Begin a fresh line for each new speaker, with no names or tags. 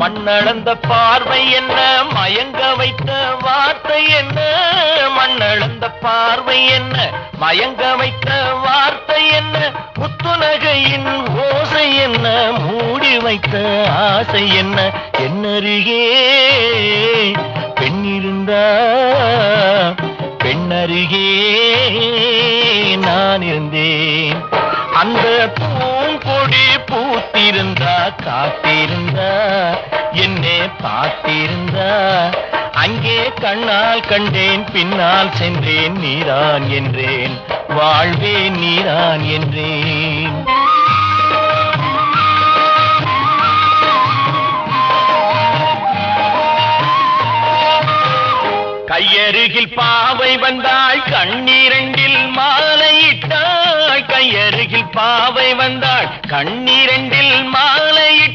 மண்ணளந்த பார்வை என்ன, மயங்க வைத்த வார்த்தை என்ன? மண்ணளந்த பார்வை என்ன, மயங்க வைத்த வார்த்தை என்ன? முத்துநகையின் ஓசை என்ன, மூடி வைத்த ஆசை என்ன? என்னருகே பெண்ணிருந்தா, பெண்ணருகே நான் இருந்தேன். அந்த பூங்கொடி பூத்திருந்தா, காத்திருந்தா, என்னை பார்த்திருந்தா, அங்கே கண்ணால் கண்டேன், பின்னால் சென்றேன், நீதான் என்றேன், வாழ்வே நீதான் என்றேன். கையருகில் பாவை வந்தாள், கண்ணீரண்டில் மாலையிட்டாள். கையருகில் பாவை வந்தாள், கண்ணீரண்டில் மாலையிட்டாள்.